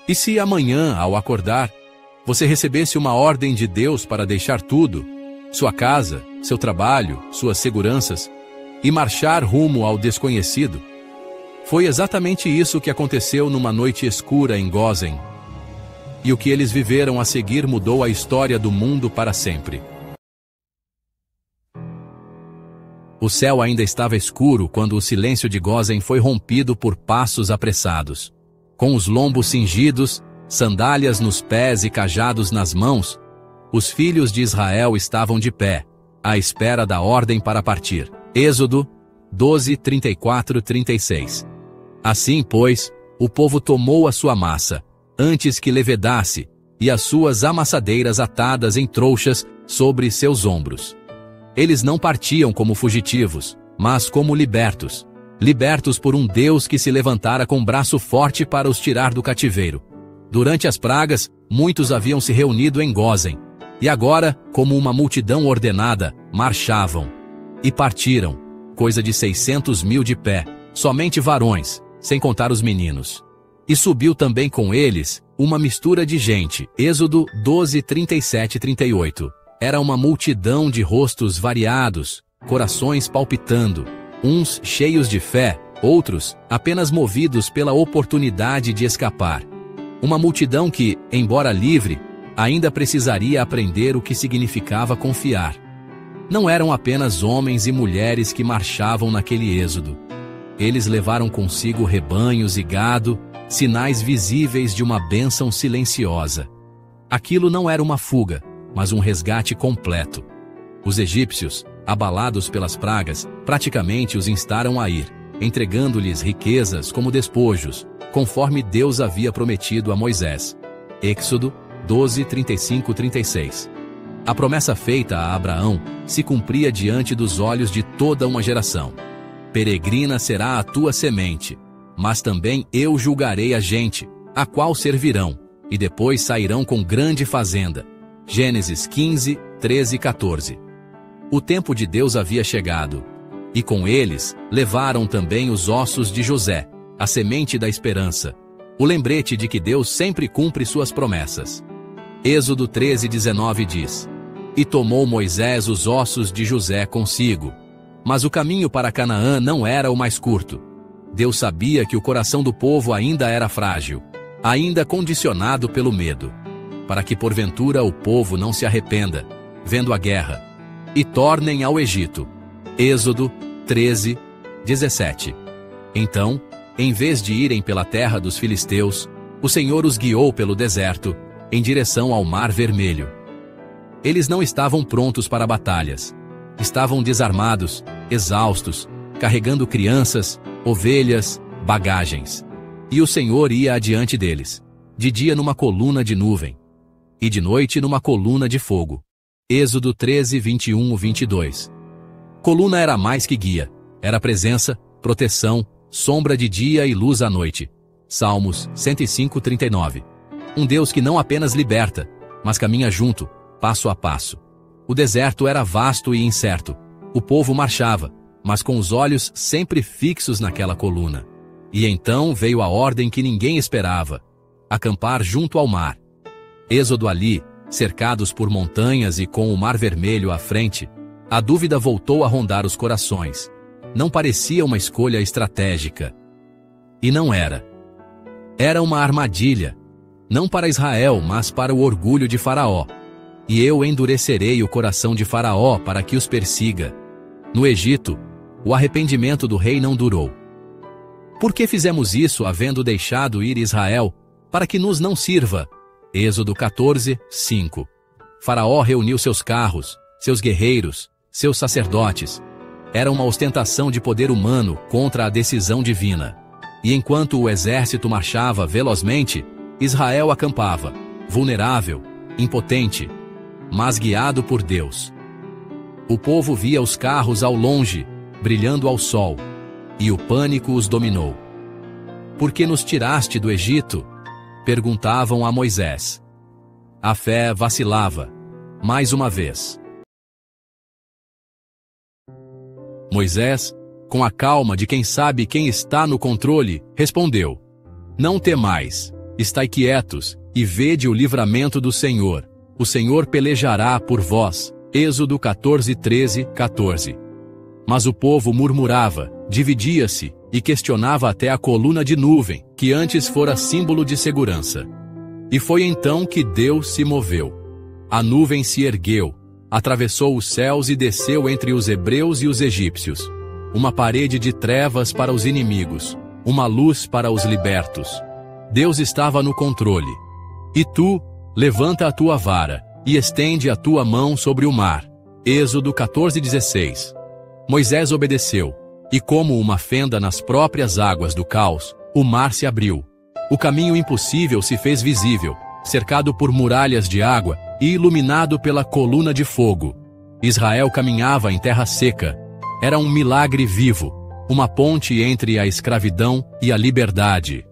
E se amanhã, ao acordar, você recebesse uma ordem de Deus para deixar tudo, sua casa, seu trabalho, suas seguranças, e marchar rumo ao desconhecido? Foi exatamente isso que aconteceu numa noite escura em Gósen. E o que eles viveram a seguir mudou a história do mundo para sempre. O céu ainda estava escuro quando o silêncio de Gósen foi rompido por passos apressados. Com os lombos cingidos, sandálias nos pés e cajados nas mãos, os filhos de Israel estavam de pé, à espera da ordem para partir. Êxodo 12, 34, 36. Assim, pois, o povo tomou a sua massa, antes que levedasse, e as suas amassadeiras atadas em trouxas sobre seus ombros. Eles não partiam como fugitivos, mas como libertos. Libertos por um Deus que se levantara com braço forte para os tirar do cativeiro. Durante as pragas, muitos haviam se reunido em Gósen, e agora, como uma multidão ordenada, marchavam. E partiram, coisa de 600.000 de pé, somente varões, sem contar os meninos. E subiu também com eles uma mistura de gente. Êxodo 12, 37 e 38. Era uma multidão de rostos variados, corações palpitando, uns cheios de fé, outros apenas movidos pela oportunidade de escapar. Uma multidão que, embora livre, ainda precisaria aprender o que significava confiar. Não eram apenas homens e mulheres que marchavam naquele êxodo. Eles levaram consigo rebanhos e gado, sinais visíveis de uma bênção silenciosa. Aquilo não era uma fuga, mas um resgate completo. Os egípcios, abalados pelas pragas, praticamente os instaram a ir, entregando-lhes riquezas como despojos, conforme Deus havia prometido a Moisés. Êxodo 12, 35 e 36. A promessa feita a Abraão se cumpria diante dos olhos de toda uma geração. Peregrina será a tua semente, mas também eu julgarei a gente, a qual servirão, e depois sairão com grande fazenda. Gênesis 15, 13 e 14. O tempo de Deus havia chegado, e com eles levaram também os ossos de José, a semente da esperança, o lembrete de que Deus sempre cumpre suas promessas. Êxodo 13, 19 diz: E tomou Moisés os ossos de José consigo. Mas o caminho para Canaã não era o mais curto. Deus sabia que o coração do povo ainda era frágil, ainda condicionado pelo medo, para que porventura o povo não se arrependa, vendo a guerra, e tornem ao Egito. Êxodo 13, 17. Então, em vez de irem pela terra dos filisteus, o Senhor os guiou pelo deserto, em direção ao Mar Vermelho. Eles não estavam prontos para batalhas. Estavam desarmados, exaustos, carregando crianças, ovelhas, bagagens. E o Senhor ia adiante deles, de dia numa coluna de nuvem, e de noite numa coluna de fogo. Êxodo 13, 21 e 22. Coluna era mais que guia, era presença, proteção, sombra de dia e luz à noite. Salmos 105, 39. Um Deus que não apenas liberta, mas caminha junto, passo a passo. O deserto era vasto e incerto. O povo marchava, mas com os olhos sempre fixos naquela coluna. E então veio a ordem que ninguém esperava: acampar junto ao mar. Êxodo ali, cercados por montanhas e com o Mar Vermelho à frente, a dúvida voltou a rondar os corações. Não parecia uma escolha estratégica. E não era. Era uma armadilha, não para Israel, mas para o orgulho de Faraó. E eu endurecerei o coração de Faraó para que os persiga. No Egito, o arrependimento do rei não durou. Por que fizemos isso, havendo deixado ir Israel, para que nos não sirva? Êxodo 14, 5. Faraó reuniu seus carros, seus guerreiros, seus sacerdotes. Era uma ostentação de poder humano contra a decisão divina. E enquanto o exército marchava velozmente, Israel acampava, vulnerável, impotente, mas guiado por Deus. O povo via os carros ao longe, brilhando ao sol, e o pânico os dominou. Por que nos tiraste do Egito? Perguntavam a Moisés. A fé vacilava, mais uma vez. Moisés, com a calma de quem sabe quem está no controle, respondeu: Não temais, estai quietos, e vede o livramento do Senhor. O Senhor pelejará por vós. Êxodo 14:13-14. Mas o povo murmurava, dividia-se, e questionava até a coluna de nuvem, que antes fora símbolo de segurança. E foi então que Deus se moveu. A nuvem se ergueu, atravessou os céus e desceu entre os hebreus e os egípcios. Uma parede de trevas para os inimigos, uma luz para os libertos. Deus estava no controle. E tu, levanta a tua vara, e estende a tua mão sobre o mar. Êxodo 14:16. Moisés obedeceu, e como uma fenda nas próprias águas do caos, o mar se abriu. O caminho impossível se fez visível, cercado por muralhas de água e iluminado pela coluna de fogo. Israel caminhava em terra seca. Era um milagre vivo, uma ponte entre a escravidão e a liberdade.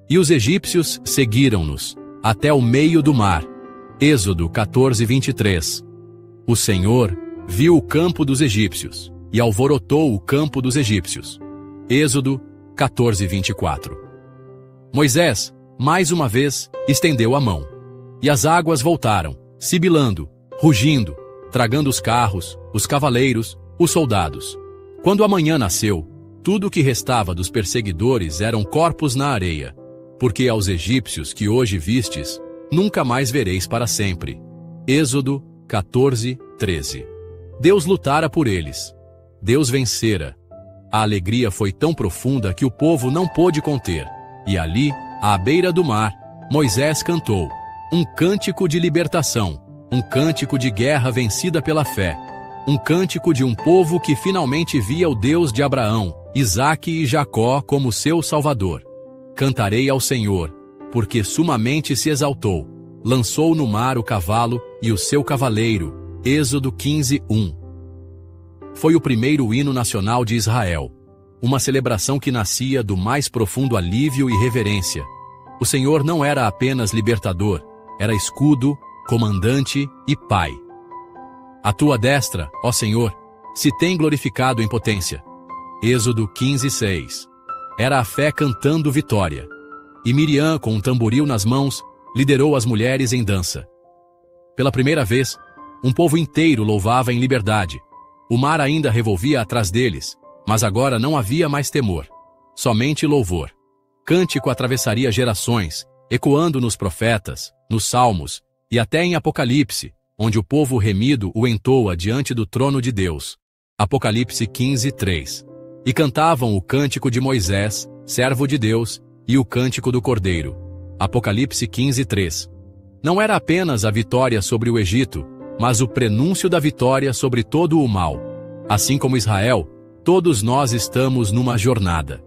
E os egípcios seguiram-nos, até o meio do mar. Êxodo 14:23. O Senhor viu o campo dos egípcios, e alvorotou o campo dos egípcios. Êxodo 14:24. Moisés, mais uma vez, estendeu a mão. E as águas voltaram, sibilando, rugindo, tragando os carros, os cavaleiros, os soldados. Quando a manhã nasceu, tudo o que restava dos perseguidores eram corpos na areia, porque aos egípcios que hoje vistes, nunca mais vereis para sempre. Êxodo 14:13. Deus lutara por eles. Deus vencera. A alegria foi tão profunda que o povo não pôde conter. E ali, à beira do mar, Moisés cantou um cântico de libertação, um cântico de guerra vencida pela fé, um cântico de um povo que finalmente via o Deus de Abraão, Isaque e Jacó como seu Salvador. Cantarei ao Senhor, porque sumamente se exaltou, lançou no mar o cavalo e o seu cavaleiro. Êxodo 15:1. Foi o primeiro hino nacional de Israel, uma celebração que nascia do mais profundo alívio e reverência. O Senhor não era apenas libertador, era escudo, comandante e pai. A tua destra, ó Senhor, se tem glorificado em potência. Êxodo 15:6. Era a fé cantando vitória. E Miriam, com um tamboril nas mãos, liderou as mulheres em dança. Pela primeira vez, um povo inteiro louvava em liberdade. O mar ainda revolvia atrás deles, mas agora não havia mais temor, somente louvor. Cântico atravessaria gerações, ecoando nos profetas, nos salmos e até em Apocalipse, onde o povo remido o entoa diante do trono de Deus. Apocalipse 15:3. E cantavam o cântico de Moisés, servo de Deus, e o cântico do Cordeiro. Apocalipse 15:3. Não era apenas a vitória sobre o Egito, mas o prenúncio da vitória sobre todo o mal. Assim como Israel, todos nós estamos numa jornada.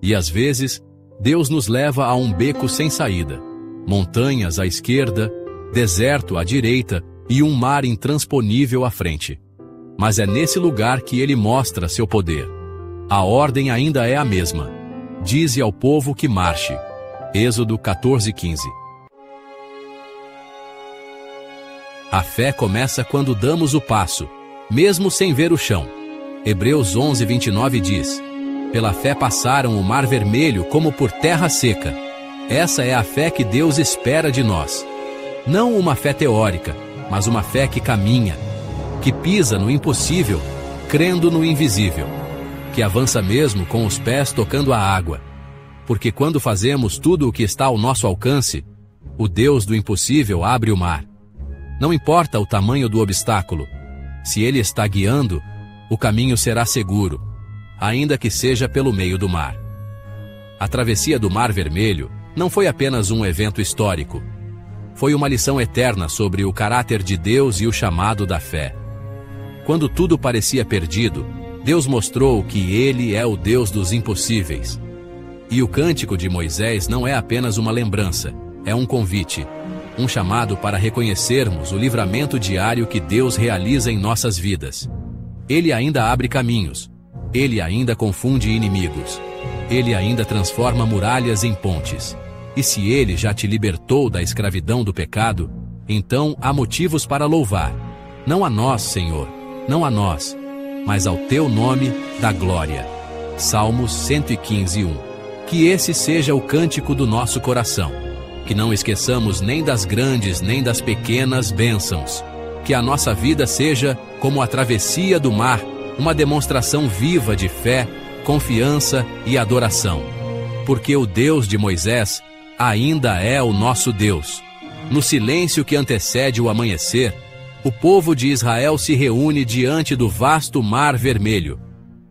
E às vezes, Deus nos leva a um beco sem saída. Montanhas à esquerda, deserto à direita e um mar intransponível à frente. Mas é nesse lugar que ele mostra seu poder. A ordem ainda é a mesma. Dize ao povo que marche. Êxodo 14:15. A fé começa quando damos o passo, mesmo sem ver o chão. Hebreus 11:29 diz: pela fé passaram o mar vermelho como por terra seca. Essa é a fé que Deus espera de nós. Não uma fé teórica, mas uma fé que caminha, que pisa no impossível, crendo no invisível, que avança mesmo com os pés tocando a água. Porque quando fazemos tudo o que está ao nosso alcance, o Deus do impossível abre o mar. Não importa o tamanho do obstáculo, se ele está guiando, o caminho será seguro, ainda que seja pelo meio do mar. A travessia do Mar Vermelho não foi apenas um evento histórico. Foi uma lição eterna sobre o caráter de Deus e o chamado da fé. Quando tudo parecia perdido, Deus mostrou que Ele é o Deus dos impossíveis. E o cântico de Moisés não é apenas uma lembrança, é um convite, um chamado para reconhecermos o livramento diário que Deus realiza em nossas vidas. Ele ainda abre caminhos, Ele ainda confunde inimigos, Ele ainda transforma muralhas em pontes. E se Ele já te libertou da escravidão do pecado, então há motivos para louvar. Não a nós, Senhor, não a nós, mas ao Teu nome da glória. Salmos 115:1. Que esse seja o cântico do nosso coração. Que não esqueçamos nem das grandes nem das pequenas bênçãos. Que a nossa vida seja como a travessia do mar, uma demonstração viva de fé, confiança e adoração. Porque o Deus de Moisés ainda é o nosso Deus. No silêncio que antecede o amanhecer, o povo de Israel se reúne diante do vasto Mar Vermelho,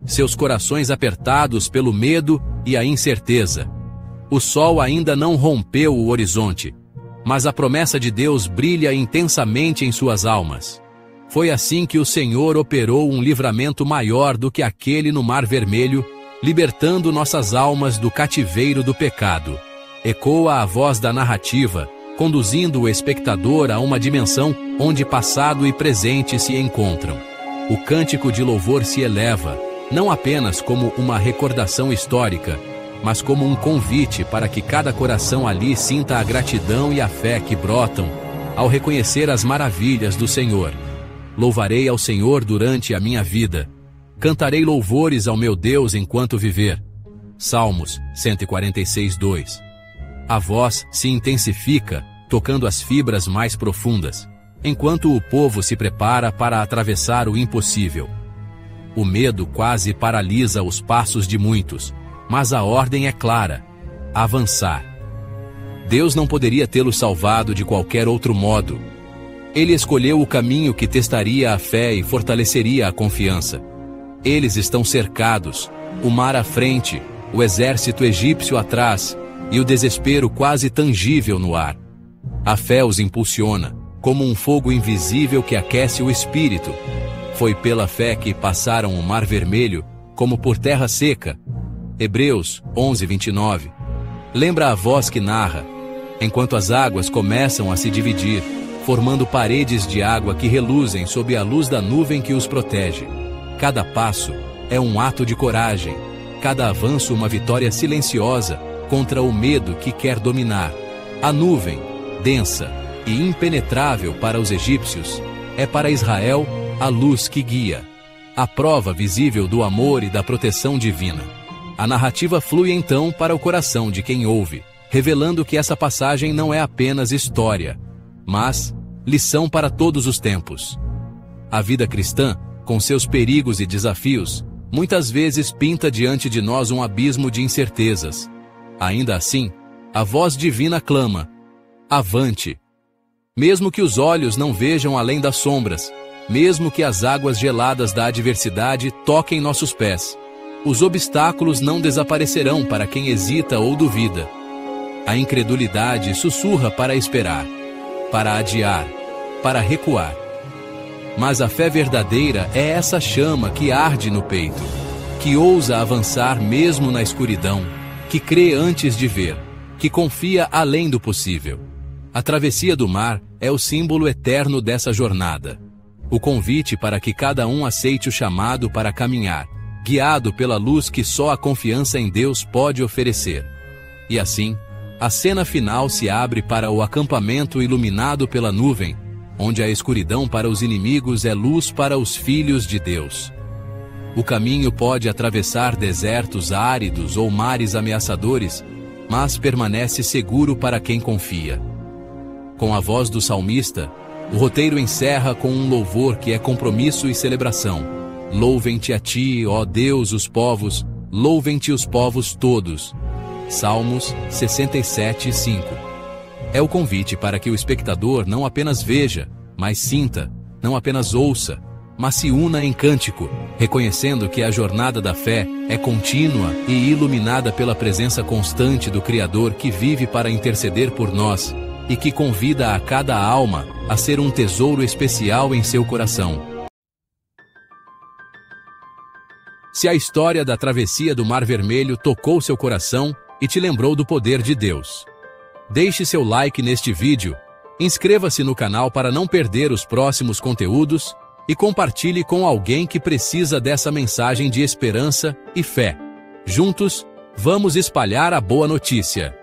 seus corações apertados pelo medo e a incerteza. O sol ainda não rompeu o horizonte, mas a promessa de Deus brilha intensamente em suas almas. Foi assim que o Senhor operou um livramento maior do que aquele no Mar Vermelho, libertando nossas almas do cativeiro do pecado. Ecoa a voz da narrativa, conduzindo o espectador a uma dimensão onde passado e presente se encontram. O cântico de louvor se eleva, não apenas como uma recordação histórica, mas como um convite para que cada coração ali sinta a gratidão e a fé que brotam ao reconhecer as maravilhas do Senhor. Louvarei ao Senhor durante a minha vida. Cantarei louvores ao meu Deus enquanto viver. Salmos 146:2. A voz se intensifica, tocando as fibras mais profundas, enquanto o povo se prepara para atravessar o impossível. O medo quase paralisa os passos de muitos, mas a ordem é clara: avançar. Deus não poderia tê-los salvado de qualquer outro modo. Ele escolheu o caminho que testaria a fé e fortaleceria a confiança. Eles estão cercados, o mar à frente, o exército egípcio atrás e o desespero quase tangível no ar. A fé os impulsiona, como um fogo invisível que aquece o espírito. Foi pela fé que passaram o Mar Vermelho, como por terra seca. Hebreus 11:29. Lembra a voz que narra, enquanto as águas começam a se dividir, formando paredes de água que reluzem sob a luz da nuvem que os protege. Cada passo é um ato de coragem, cada avanço uma vitória silenciosa contra o medo que quer dominar. A nuvem, densa e impenetrável para os egípcios, é para Israel a luz que guia, a prova visível do amor e da proteção divina. A narrativa flui então para o coração de quem ouve, revelando que essa passagem não é apenas história, mas lição para todos os tempos. A vida cristã, com seus perigos e desafios, muitas vezes pinta diante de nós um abismo de incertezas. Ainda assim, a voz divina clama: avante! Mesmo que os olhos não vejam além das sombras, mesmo que as águas geladas da adversidade toquem nossos pés, os obstáculos não desaparecerão para quem hesita ou duvida. A incredulidade sussurra para esperar, para adiar, para recuar. Mas a fé verdadeira é essa chama que arde no peito, que ousa avançar mesmo na escuridão, que crê antes de ver, que confia além do possível. A travessia do mar é o símbolo eterno dessa jornada. O convite para que cada um aceite o chamado para caminhar, guiado pela luz que só a confiança em Deus pode oferecer. E assim, a cena final se abre para o acampamento iluminado pela nuvem, onde a escuridão para os inimigos é luz para os filhos de Deus. O caminho pode atravessar desertos áridos ou mares ameaçadores, mas permanece seguro para quem confia. Com a voz do salmista, o roteiro encerra com um louvor que é compromisso e celebração. Louvem-te a ti, ó Deus, os povos, louvem-te os povos todos. Salmos 67:5. É o convite para que o espectador não apenas veja, mas sinta, não apenas ouça, mas se una em cântico, reconhecendo que a jornada da fé é contínua e iluminada pela presença constante do Criador que vive para interceder por nós e que convida a cada alma a ser um tesouro especial em seu coração. Se a história da travessia do Mar Vermelho tocou seu coração e te lembrou do poder de Deus, deixe seu like neste vídeo, inscreva-se no canal para não perder os próximos conteúdos e compartilhe com alguém que precisa dessa mensagem de esperança e fé. Juntos, vamos espalhar a boa notícia.